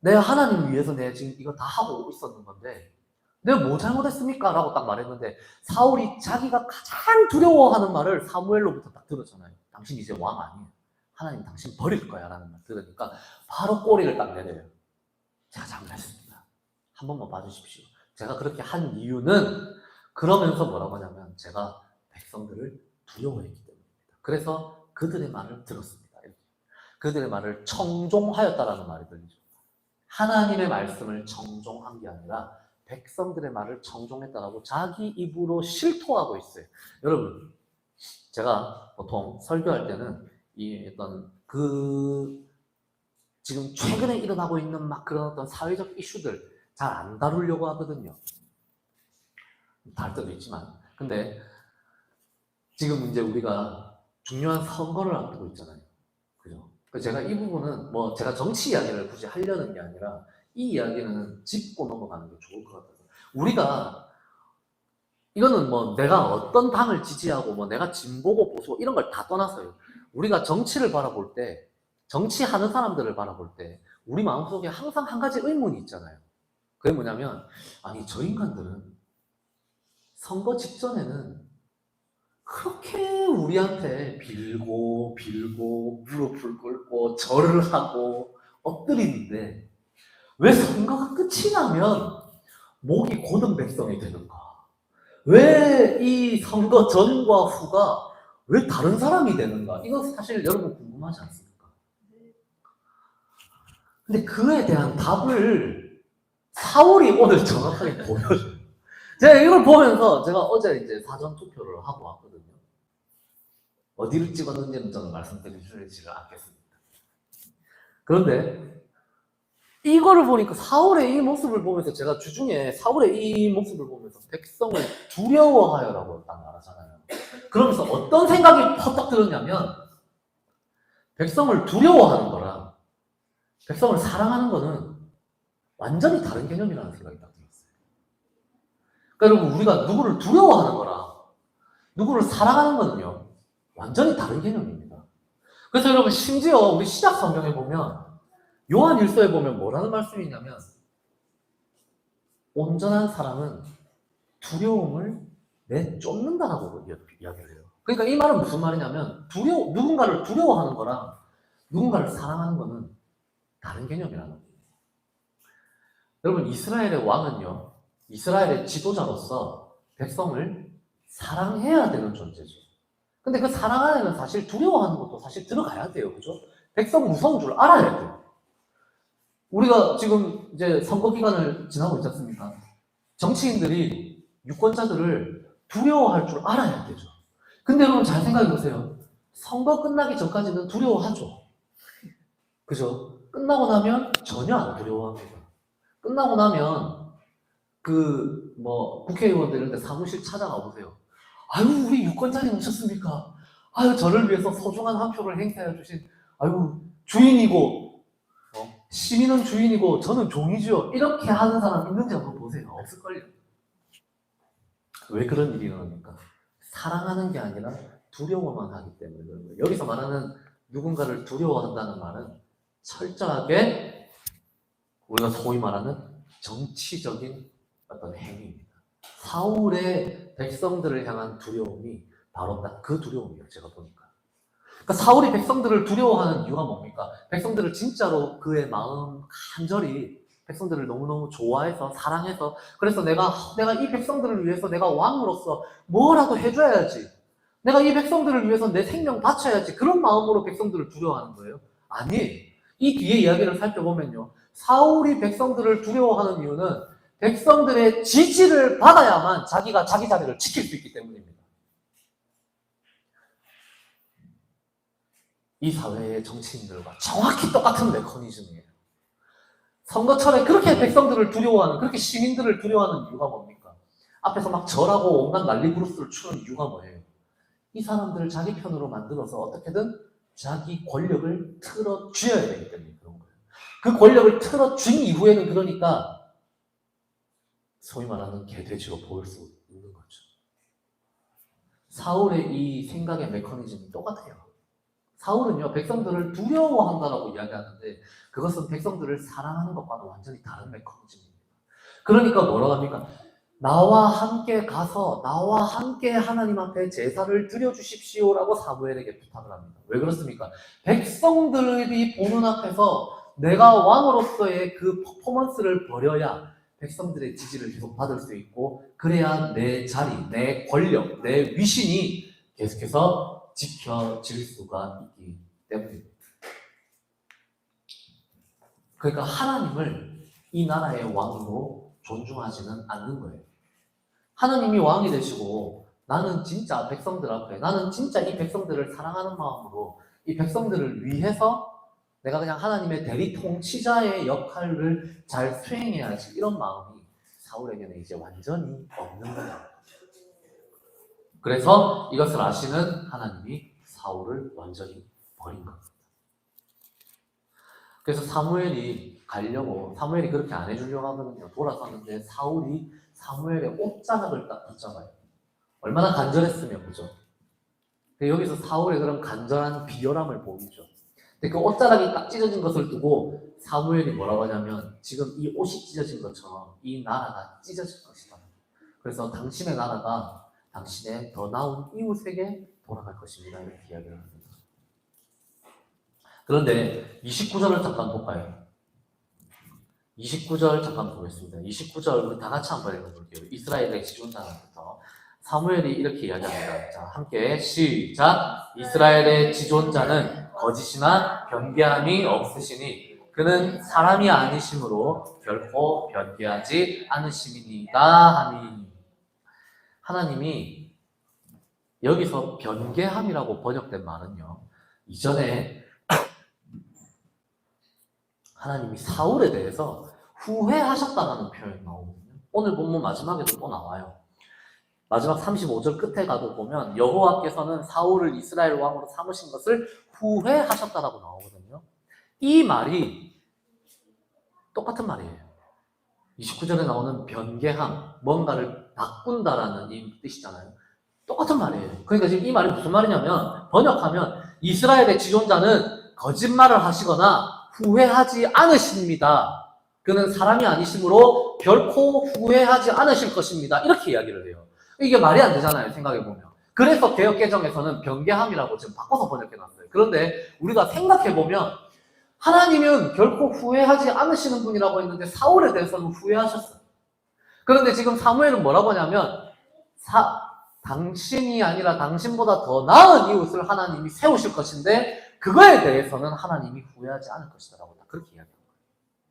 내가 하나님 위해서 내가 지금 이거 다 하고 있었는 건데 내가 뭐 잘못했습니까? 라고 딱 말했는데 사울이 자기가 가장 두려워하는 말을 사무엘로부터 딱 들었잖아요. 당신 이제 왕 아니에요. 하나님 당신 버릴 거야 라는 말 들으니까 바로 꼬리를 딱 내려요. 제가 잘못했습니다. 한 번만 봐주십시오. 제가 그렇게 한 이유는 그러면서 뭐라고 하냐면 제가 백성들을 두려워했기 때문입니다. 그래서 그들의 말을 들었습니다. 이렇게. 그들의 말을 청종하였다라는 말이 들리죠. 하나님의 말씀을 청종한 게 아니라 백성들의 말을 청종했다라고 자기 입으로 실토하고 있어요. 여러분, 제가 보통 설교할 때는 이 어떤 지금 최근에 일어나고 있는 막 그런 어떤 사회적 이슈들 잘 안 다루려고 하거든요. 다를 때도 있지만. 근데 지금 이제 우리가 중요한 선거를 앞두고 있잖아요. 그죠? 그래서 제가 이 부분은 뭐 제가 정치 이야기를 굳이 하려는 게 아니라 이 이야기는 짚고 넘어가는 게 좋을 것 같아요. 우리가 이거는 뭐 내가 어떤 당을 지지하고 뭐 내가 진보고 보수 이런 걸 다 떠나서요. 우리가 정치를 바라볼 때, 정치하는 사람들을 바라볼 때 우리 마음속에 항상 한 가지 의문이 있잖아요. 그게 뭐냐면 아니 저 인간들은 선거 직전에는 그렇게 우리한테 빌고 무릎을 꿇고 절을 하고 엎드리는데 왜 선거가 끝이 나면 목이 고든 백성이 되는가? 왜 이 선거 전과 후가 왜 다른 사람이 되는가? 이거 사실 여러분 궁금하지 않습니까? 근데 그에 대한 답을 사울이 오늘 정확하게 보여줘요. 제가 이걸 보면서 제가 어제 이제 사전 투표를 하고 왔거든요. 어디를 찍었는지는 저는 말씀드리지를 않겠습니다. 그런데 이거를 보니까 사울의 이 모습을 보면서 제가 주중에 사울의 이 모습을 보면서 백성을 두려워하여라고 딱 말하잖아요. 그러면서 어떤 생각이 퍼뜩 들었냐면 백성을 두려워하는 거랑 백성을 사랑하는 거는 완전히 다른 개념이라는 생각이 딱 들었어요. 그러니까 여러분 우리가 누구를 두려워하는 거랑 누구를 사랑하는 거는요 완전히 다른 개념입니다. 그래서 여러분 심지어 우리 시작 성경에 보면 요한 1서에 보면 뭐라는 말씀이 있냐면 온전한 사람은 두려움을 내쫓는다라고 이야기를 해요. 그러니까 이 말은 무슨 말이냐면 누군가를 두려워하는 거랑 누군가를 사랑하는 거는 다른 개념이라는 거예요. 여러분 이스라엘의 왕은요 이스라엘의 지도자로서 백성을 사랑해야 되는 존재죠. 근데 그 사랑 안에는 사실 두려워하는 것도 사실 들어가야 돼요. 그죠? 백성 무서운 줄 알아야 돼요. 우리가 지금 이제 선거 기간을 지나고 있지 않습니까? 정치인들이 유권자들을 두려워할 줄 알아야 되죠. 근데 여러분 잘 생각해 보세요. 선거 끝나기 전까지는 두려워하죠. 그죠? 끝나고 나면 전혀 안 두려워합니다. 끝나고 나면 국회의원들 이런 데 사무실 찾아가 보세요. 아유 우리 유권자님 오셨습니까? 아유 저를 위해서 소중한 한 표를 행사해 주신 아유 주인이고 시민은 주인이고 저는 종이죠. 이렇게 하는 사람 있는지 한번 보세요. 없을걸요. 왜 그런 일이 일어납니까? 사랑하는 게 아니라 두려워만 하기 때문에 그런 거예요. 여기서 말하는 누군가를 두려워한다는 말은 철저하게 우리가 소위 말하는 정치적인 어떤 행위입니다. 사울의 백성들을 향한 두려움이 바로 딱 그 두려움이에요. 제가 보니까. 그러니까 사울이 백성들을 두려워하는 이유가 뭡니까? 백성들을 진짜로 그의 마음 간절히 백성들을 너무너무 좋아해서 사랑해서 그래서 내가 이 백성들을 위해서 내가 왕으로서 뭐라도 해줘야지. 내가 이 백성들을 위해서 내 생명 바쳐야지. 그런 마음으로 백성들을 두려워하는 거예요? 아니, 이 뒤에 이야기를 살펴보면요. 사울이 백성들을 두려워하는 이유는 백성들의 지지를 받아야만 자기가 자기 자리를 지킬 수 있기 때문입니다. 이 사회의 정치인들과 정확히 똑같은 메커니즘이에요. 선거철에 그렇게 백성들을 두려워하는, 그렇게 시민들을 두려워하는 이유가 뭡니까? 앞에서 막 절하고 온갖 난리부르스를 추는 이유가 뭐예요? 이 사람들을 자기 편으로 만들어서 어떻게든 자기 권력을 틀어쥐어야 되기 때문에 그런 거예요. 그 권력을 틀어쥔 이후에는 그러니까 소위 말하는 개돼지로 보일 수 있는 거죠. 사울의 이 생각의 메커니즘이 똑같아요. 사울은요, 백성들을 두려워한다라고 이야기하는데 그것은 백성들을 사랑하는 것과는 완전히 다른 메커니즘입니다. 그러니까 뭐라고 합니까? 나와 함께 가서 나와 함께 하나님 앞에 제사를 드려주십시오라고 사무엘에게 부탁을 합니다. 왜 그렇습니까? 백성들이 보는 앞에서 내가 왕으로서의 그 퍼포먼스를 벌여야 백성들의 지지를 계속 받을 수 있고 그래야 내 자리, 내 권력, 내 위신이 계속해서 지켜질 수가 있기 때문입니다. 그러니까 하나님을 이 나라의 왕으로 존중하지는 않는 거예요. 하나님이 왕이 되시고 나는 진짜 백성들 앞에 나는 진짜 이 백성들을 사랑하는 마음으로 이 백성들을 위해서 내가 그냥 하나님의 대리 통치자의 역할을 잘 수행해야지 이런 마음이 사울에게는 이제 완전히 없는 거예요. 그래서 이것을 아시는 하나님이 사울을 완전히 버린 겁니다. 그래서 사무엘이 그렇게 안 해주려고 하거든요. 돌아서는데 사울이 사무엘의 옷자락을 딱 붙잡아요. 얼마나 간절했으면, 그죠? 여기서 사울의 그런 간절한 비열함을 보이죠. 근데 그 옷자락이 딱 찢어진 것을 두고 사무엘이 뭐라고 하냐면 지금 이 옷이 찢어진 것처럼 이 나라가 찢어질 것이다. 그래서 당신의 나라가 당신의 더 나은 이웃에게 돌아갈 것입니다. 이렇게 이야기를 합니다. 그런데 29절을 잠깐 볼까요? 29절 잠깐 보겠습니다. 29절 우리 다 같이 한번 읽어볼게요. 이스라엘의 지존자부터 사무엘이 이렇게 이야기합니다. 자, 함께 시작! 이스라엘의 지존자는 거짓이나 변개함이 없으시니 그는 사람이 아니심으로 결코 변개하지 않으심이니이다 하니 하나님이 여기서 변개함이라고 번역된 말은요, 이전에 하나님이 사울에 대해서 후회하셨다라는 표현이 나오거든요. 오늘 본문 마지막에도 또 나와요. 마지막 35절 끝에 가도 보면 여호와께서는 사울을 이스라엘 왕으로 삼으신 것을 후회하셨다라고 나오거든요. 이 말이 똑같은 말이에요. 29절에 나오는 변개함, 뭔가를 바꾼다라는 이 뜻이잖아요. 똑같은 말이에요. 그러니까 지금 이 말이 무슨 말이냐면, 번역하면 이스라엘의 지존자는 거짓말을 하시거나 후회하지 않으십니다. 그는 사람이 아니시므로 결코 후회하지 않으실 것입니다. 이렇게 이야기를 해요. 이게 말이 안 되잖아요, 생각해보면. 그래서 개역개정에서는 변개함이라고 지금 바꿔서 번역해놨어요. 그런데 우리가 생각해보면 하나님은 결코 후회하지 않으시는 분이라고 했는데 사울에 대해서는 후회하셨어요. 그런데 지금 사무엘은 뭐라고 하냐면 당신이 아니라 당신보다 더 나은 이웃을 하나님이 세우실 것인데 그거에 대해서는 하나님이 후회하지 않을 것이다라고 다 그렇게 이야기합니다.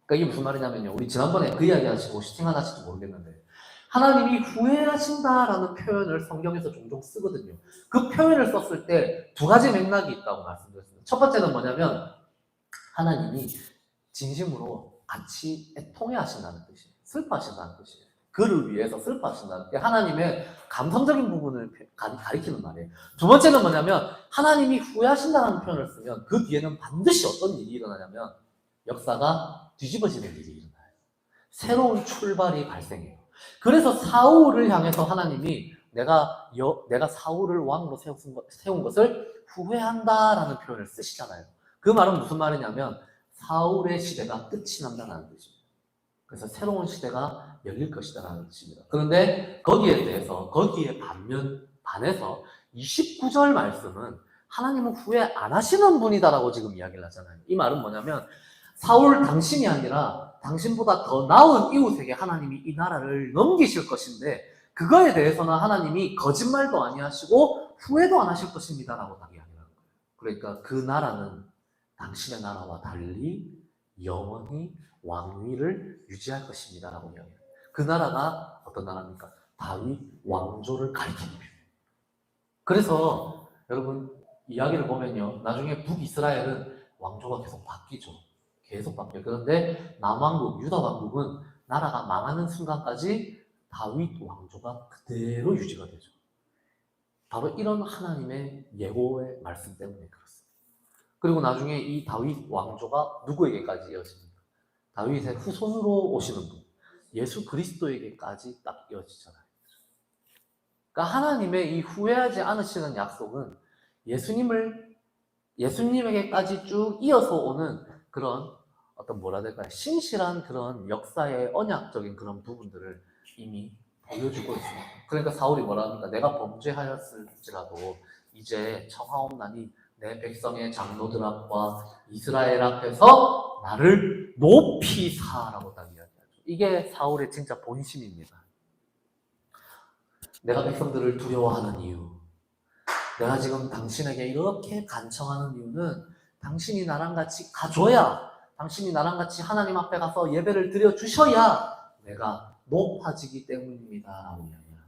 그러니까 이게 무슨 말이냐면요, 우리 지난번에 그 이야기 하시고 슈팅하실지 모르겠는데 하나님이 후회하신다라는 표현을 성경에서 종종 쓰거든요. 그 표현을 썼을 때 두 가지 맥락이 있다고 말씀드렸습니다. 첫 번째는 뭐냐면 하나님이 진심으로 같이 애통해하신다는 뜻이에요. 슬퍼하신다는 뜻이에요. 그를 위해서 슬퍼하신다는 게 하나님의 감성적인 부분을 가리키는 말이에요. 두 번째는 뭐냐면 하나님이 후회하신다는 표현을 쓰면 그 뒤에는 반드시 어떤 일이 일어나냐면 역사가 뒤집어지는 일이 일어나요. 새로운 출발이 발생해요. 그래서 사울을 향해서 하나님이 내가 사울을 왕으로 세운 것을 후회한다라는 표현을 쓰시잖아요. 그 말은 무슨 말이냐면 사울의 시대가 끝이 난다는 뜻입니다. 그래서 새로운 시대가 열릴 것이다라는 뜻입니다. 그런데 거기에 반해서 29절 말씀은 하나님은 후회 안 하시는 분이다라고 지금 이야기를 하잖아요. 이 말은 뭐냐면 사울 당신이 아니라 당신보다 더 나은 이웃에게 하나님이 이 나라를 넘기실 것인데 그거에 대해서는 하나님이 거짓말도 아니하시고 후회도 안 하실 것입니다라고 딱 이야기를 하는 거예요. 그러니까 그 나라는 당신의 나라와 달리 영원히 왕위를 유지할 것입니다라고 이야기해요. 그 나라가 어떤 나라입니까? 다윗 왕조를 가리키는 표현이에요. 그래서 여러분 이야기를 보면요, 나중에 북이스라엘은 왕조가 계속 바뀌죠. 계속 바뀌어요. 그런데 남왕국, 유다 왕국은 나라가 망하는 순간까지 다윗 왕조가 그대로 유지가 되죠. 바로 이런 하나님의 예고의 말씀 때문에 그렇습니다. 그리고 나중에 이 다윗 왕조가 누구에게까지 이어집니까? 다윗의 후손으로 오시는 분, 예수 그리스도에게까지 딱 이어지잖아요. 그러니까 하나님의 이 후회하지 않으시는 약속은 예수님에게까지 쭉 이어서 오는 그런 어떤 뭐라 될까요? 신실한 그런 역사의 언약적인 그런 부분들을 이미 보여주고 있습니다. 그러니까 사울이 뭐라 합니까? 내가 범죄하였을지라도 이제 청하옵나니 내 백성의 장로들 앞과 이스라엘 앞에서 나를 높이 사라고 딱 이야기하죠. 이게 사울의 진짜 본심입니다. 내가 백성들을 두려워하는 이유, 내가 지금 당신에게 이렇게 간청하는 이유는 당신이 나랑 같이 가줘야, 당신이 나랑 같이 하나님 앞에 가서 예배를 드려주셔야 내가 높아지기 때문입니다 라고 이야기해요.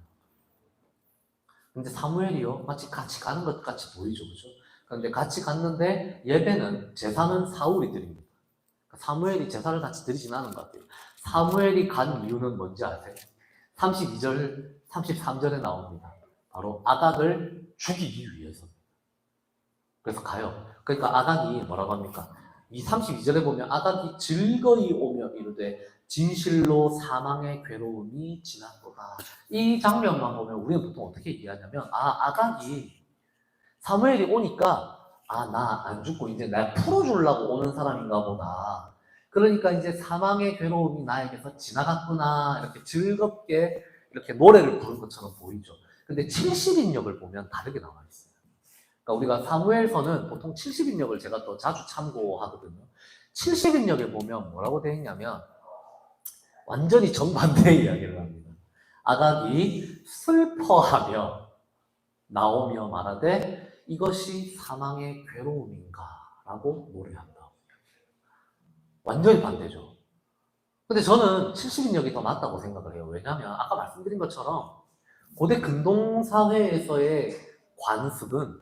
근데 사무엘이요, 마치 같이 가는 것 같이 보이죠, 그죠? 그런데 같이 갔는데 예배는, 제사는 사울이 드립니다. 사무엘이 제사를 같이 드리진 않은 것 같아요. 사무엘이 간 이유는 뭔지 아세요? 32절, 33절에 나옵니다. 바로 아각을 죽이기 위해서입니다. 그래서 가요. 그러니까 아각이 뭐라고 합니까? 이 32절에 보면 아각이 즐거이 오며 이르되 진실로 사망의 괴로움이 지났도다. 이 장면만 보면 우리는 보통 어떻게 이해하냐면 아각이 사무엘이 오니까 나 안 죽고 이제 날 풀어주려고 오는 사람인가 보다. 그러니까 이제 사망의 괴로움이 나에게서 지나갔구나. 이렇게 즐겁게 이렇게 노래를 부른 것처럼 보이죠. 근데 70인역을 보면 다르게 나와 있어요. 그러니까 우리가 사무엘서는 보통 70인역을 제가 또 자주 참고하거든요. 70인역에 보면 뭐라고 되어 있냐면 완전히 정반대의 이야기를 합니다. 아각이 슬퍼하며 나오며 말하되 이것이 사망의 괴로움인가? 라고 노래한다. 완전히 반대죠. 근데 저는 70인역이 더 맞다고 생각을 해요. 왜냐하면 아까 말씀드린 것처럼 고대 근동사회에서의 관습은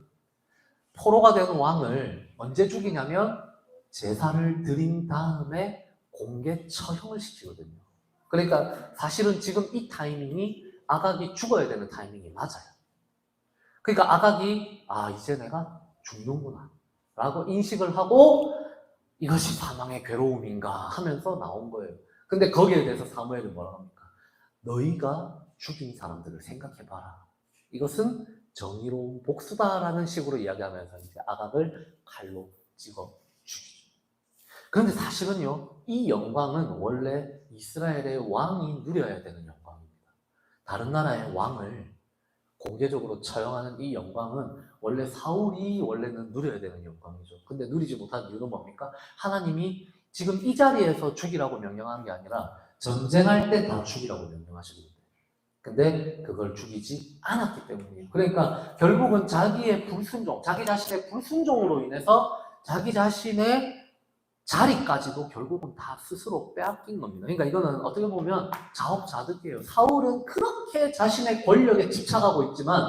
포로가 된 왕을 언제 죽이냐면 제사를 드린 다음에 공개 처형을 시키거든요. 그러니까 사실은 지금 이 타이밍이 아각이 죽어야 되는 타이밍이 맞아요. 그러니까 아각이 이제 내가 죽는구나 라고 인식을 하고 이것이 사망의 괴로움인가 하면서 나온 거예요. 근데 거기에 대해서 사무엘이 뭐라고 합니까? 너희가 죽인 사람들을 생각해봐라. 이것은 정의로운 복수다라는 식으로 이야기하면서 이제 아각을 칼로 찍어 죽이죠. 그런데 사실은요, 이 영광은 원래 이스라엘의 왕이 누려야 되는 영광입니다. 다른 나라의 왕을 공개적으로 처형하는 이 영광은 원래 사울이 원래는 누려야 되는 영광이죠. 근데 누리지 못한 이유는 뭡니까? 하나님이 지금 이 자리에서 죽이라고 명령한 게 아니라 전쟁할 때 다 죽이라고 명령하시거든요. 근데 그걸 죽이지 않았기 때문이에요. 그러니까 결국은 자기의 불순종, 자기 자신의 불순종으로 인해서 자기 자신의 자리까지도 결국은 다 스스로 빼앗긴 겁니다. 그러니까 이거는 어떻게 보면 자업자득이에요. 사울은 그렇게 자신의 권력에 집착하고 있지만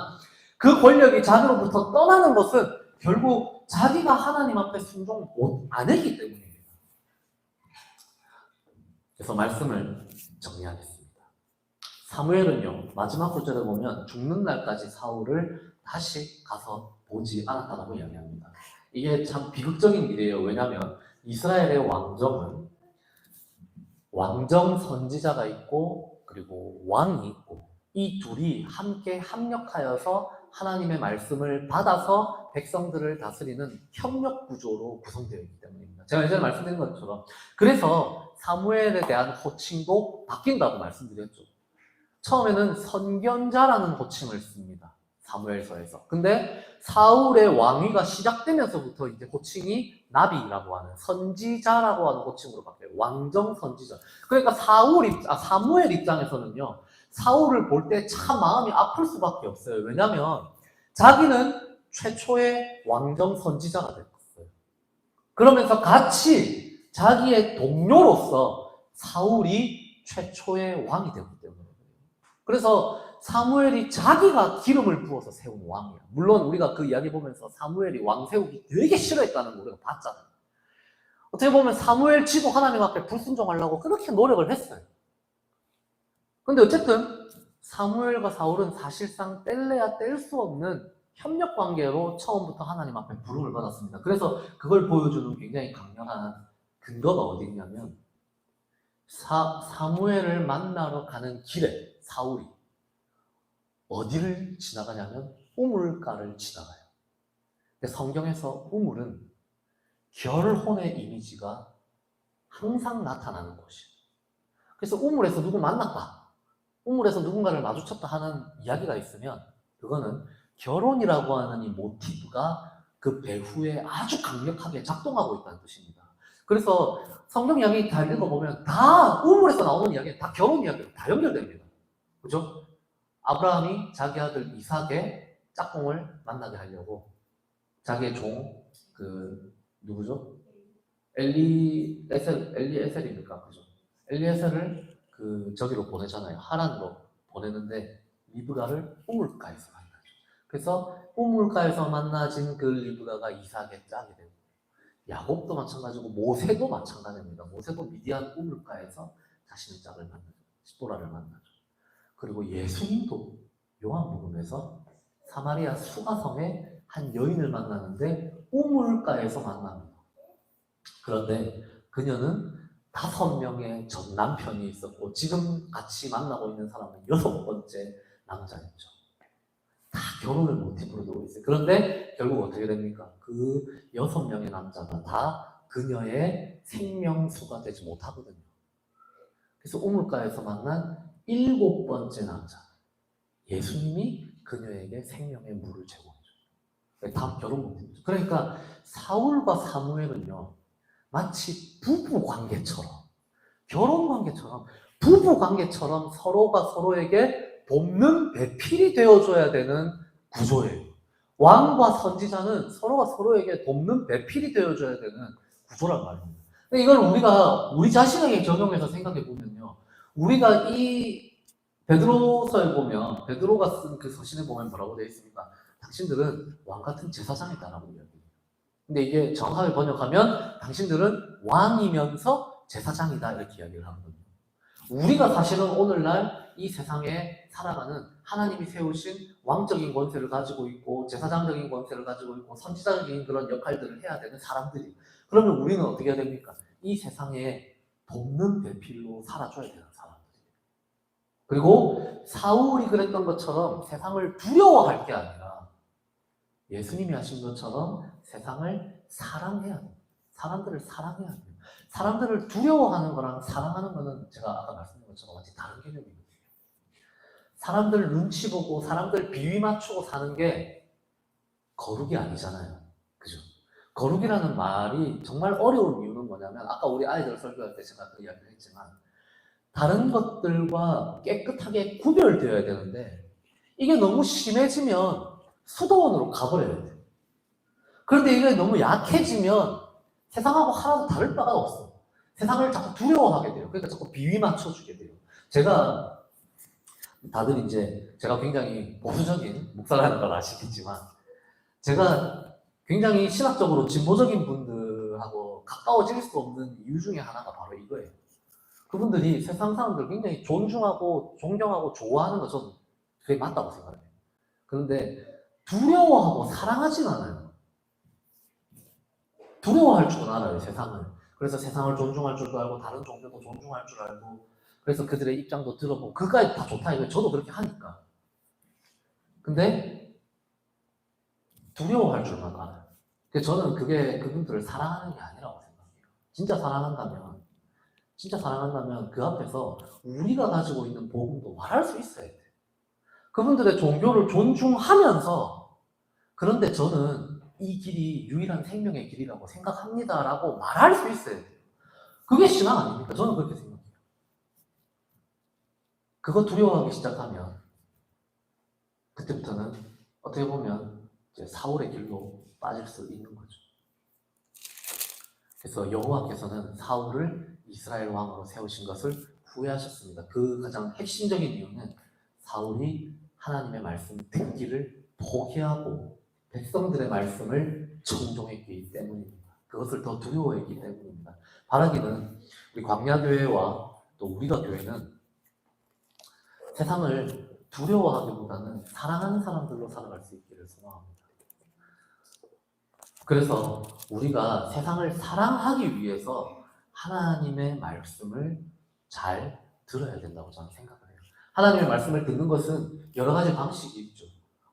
그 권력이 자기로부터 떠나는 것은 결국 자기가 하나님 앞에 순종 안 했기 때문입니다. 그래서 말씀을 정리하겠습니다. 사무엘은요, 마지막 구절에 보면 죽는 날까지 사울을 다시 가서 보지 않았다고 이야기합니다. 이게 참 비극적인 일이에요. 왜냐하면 이스라엘의 왕정은 왕정 선지자가 있고 그리고 왕이 있고 이 둘이 함께 합력하여서 하나님의 말씀을 받아서 백성들을 다스리는 협력 구조로 구성되어 있기 때문입니다. 제가 예전에 말씀드린 것처럼 그래서 사무엘에 대한 호칭도 바뀐다고 말씀드렸죠. 처음에는 선견자라는 호칭을 씁니다. 사무엘서에서. 근데 사울의 왕위가 시작되면서부터 이제 호칭이 나비라고 하는 선지자라고 하는 호칭으로 바뀌어요. 왕정 선지자. 그러니까 사무엘 입장에서는요, 사울을 볼 때 참 마음이 아플 수밖에 없어요. 왜냐하면 자기는 최초의 왕정 선지자가 됐어요. 그러면서 같이 자기의 동료로서 사울이 최초의 왕이 되었기 때문에. 그래서 사무엘이 자기가 기름을 부어서 세운 왕이야. 물론 우리가 그 이야기 보면서 사무엘이 왕 세우기 되게 싫어했다는 거 우리가 봤잖아요. 어떻게 보면 사무엘 치고 하나님 앞에 불순종하려고 그렇게 노력을 했어요. 근데 어쨌든 사무엘과 사울은 사실상 뗄래야 뗄 수 없는 협력 관계로 처음부터 하나님 앞에 부름을 받았습니다. 그래서 그걸 보여주는 굉장히 강력한 근거가 어디 있냐면 사무엘을 만나러 가는 길에 사울이 어디를 지나가냐면 우물가를 지나가요. 근데 성경에서 우물은 결혼의 이미지가 항상 나타나는 곳이에요. 그래서 우물에서 누구 만났다, 우물에서 누군가를 마주쳤다 하는 이야기가 있으면 그거는 결혼이라고 하는 이 모티브가 그 배후에 아주 강력하게 작동하고 있다는 뜻입니다. 그래서 성경 이야기 다 읽어보면 다 우물에서 나오는 이야기는 다 결혼 이야기로 다 연결됩니다. 그죠? 아브라함이 자기 아들 이삭의 짝꿍을 만나게 하려고 자기의 종, 누구죠? 엘리에셀입니까? 그죠? 엘리에셀을 저기로 보내잖아요. 하란으로 보내는데 리브가를 우물가에서 만나죠. 그래서 우물가에서 만나진 그 리브가가 이삭의 짝이 되고 야곱도 마찬가지고 모세도 마찬가지입니다. 모세도 미디안 우물가에서 자신의 짝을 만나죠. 시보라를 만나죠. 그리고 예수님도 요한복음에서 사마리아 수가성에 한 여인을 만나는데 우물가에서 만납니다. 그런데 그녀는 5명의 전 남편이 있었고 지금 같이 만나고 있는 사람은 6번째 남자였죠. 다 결혼을 모티브로 두고 있어요. 그런데 결국 어떻게 됩니까? 그 6명의 남자가 다 그녀의 생명수가 되지 못하거든요. 그래서 우물가에서 만난 7번째 남자, 예수님이 그녀에게 생명의 물을 제공해줘요. 다 결혼 모티브죠. 그러니까 사울과 사무엘은요, 마치 부부 관계처럼, 결혼 관계처럼, 부부 관계처럼 서로가 서로에게 돕는 배필이 되어줘야 되는 구조예요. 왕과 선지자는 서로가 서로에게 돕는 배필이 되어줘야 되는 구조란 말입니다. 근데 이걸 우리가 우리 자신에게 적용해서 생각해 보면요, 우리가 이 베드로서에 보면, 베드로가 쓴 그 서신에 보면 뭐라고 되어 있습니까? 당신들은 왕 같은 제사장이다라고 이야기해요. 근데 이게 정확하게 번역하면 당신들은 왕이면서 제사장이다 이렇게 이야기를 하거든요. 우리가 사실은 오늘날 이 세상에 살아가는 하나님이 세우신 왕적인 권세를 가지고 있고 제사장적인 권세를 가지고 있고 선지자적인 그런 역할들을 해야 되는 사람들이, 그러면 우리는 어떻게 해야 됩니까? 이 세상에 돕는 대필로 살아줘야 되는 사람들이에요. 그리고 사울이 그랬던 것처럼 세상을 두려워할 게 아니라 예수님이 하신 것처럼 세상을 사랑해야 돼요. 사람들을 사랑해야 돼요. 사람들을 두려워하는 거랑 사랑하는 거는 제가 아까 말씀드린 것처럼 완전히 다른 개념이거든요. 사람들 눈치 보고 사람들 비위 맞추고 사는 게 거룩이 아니잖아요. 그죠? 거룩이라는 말이 정말 어려운 이유는 뭐냐면, 아까 우리 아이들 설교할 때 제가 그 이야기를 했지만, 다른 것들과 깨끗하게 구별되어야 되는데 이게 너무 심해지면 수도원으로 가버려야 돼요. 그런데 이게 너무 약해지면 세상하고 하나도 다를 바가 없어. 세상을 자꾸 두려워하게 돼요. 그러니까 자꾸 비위 맞춰주게 돼요. 제가, 다들 이제 제가 굉장히 보수적인 목사라는 걸 아시겠지만, 제가 굉장히 신학적으로 진보적인 분들하고 가까워질 수 없는 이유 중에 하나가 바로 이거예요. 그분들이 세상 사람들 굉장히 존중하고 존경하고 좋아하는 거 저는 그게 맞다고 생각해요. 그런데 두려워하고 사랑하진 않아요. 두려워할 줄은 알아요, 세상을. 그래서 세상을 존중할 줄도 알고 다른 종교도 존중할 줄 알고, 그래서 그들의 입장도 들어보고 그까지 다 좋다 이거 저도 그렇게 하니까. 근데 두려워할 줄만 알아요. 그래서 저는 그게 그분들을 사랑하는 게 아니라고 생각해요. 진짜 사랑한다면 그 앞에서 우리가 가지고 있는 복음도 말할 수 있어야 돼요. 그분들의 종교를 존중하면서, 그런데 저는 이 길이 유일한 생명의 길이라고 생각합니다라고 말할 수 있어야 돼요. 그게 신앙 아닙니까? 저는 그렇게 생각해요. 그거 두려워하기 시작하면 그때부터는 어떻게 보면 이제 사울의 길로 빠질 수 있는 거죠. 그래서 여호와께서는 사울을 이스라엘 왕으로 세우신 것을 후회하셨습니다. 그 가장 핵심적인 이유는 사울이 하나님의 말씀 듣기를 포기하고 백성들의 말씀을 청종했기 때문입니다. 그것을 더 두려워했기 때문입니다. 바라기는 우리 광야교회와 또 우리가 교회는 세상을 두려워하기보다는 사랑하는 사람들로 살아갈 수 있기를 소망합니다. 그래서 우리가 세상을 사랑하기 위해서 하나님의 말씀을 잘 들어야 된다고 저는 생각을 해요. 하나님의 말씀을 듣는 것은 여러 가지 방식이 있죠.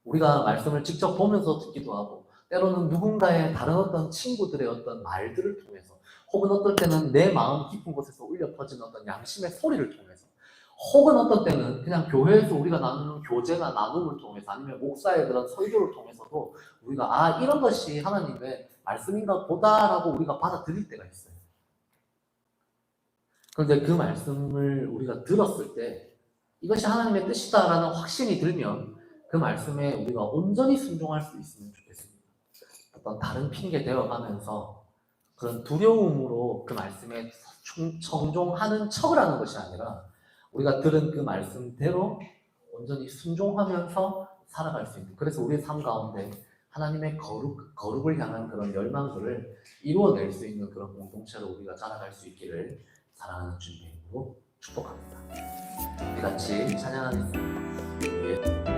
우리가 말씀을 직접 보면서 듣기도 하고, 때로는 누군가의 다른 어떤 친구들의 어떤 말들을 통해서, 혹은 어떨 때는 내 마음 깊은 곳에서 울려 퍼지는 어떤 양심의 소리를 통해서, 혹은 어떤 때는 그냥 교회에서 우리가 나누는 교제나 나눔을 통해서, 아니면 목사의 그런 설교를 통해서도 우리가 이런 것이 하나님의 말씀인가 보다라고 우리가 받아들일 때가 있어요. 그런데 그 말씀을 우리가 들었을 때 이것이 하나님의 뜻이다라는 확신이 들면 그 말씀에 우리가 온전히 순종할 수 있으면 좋겠습니다. 어떤 다른 핑계 대어가면서 그런 두려움으로 그 말씀에 청종하는 척을 하는 것이 아니라, 우리가 들은 그 말씀대로 온전히 순종하면서 살아갈 수 있는, 그래서 우리의 삶 가운데 하나님의 거룩을 향한 그런 열망들을 이루어낼 수 있는 그런 공동체로 우리가 자라갈 수 있기를 사랑하는 주님의 이름으로 축복합니다. 우리 같이 찬양하겠습니다.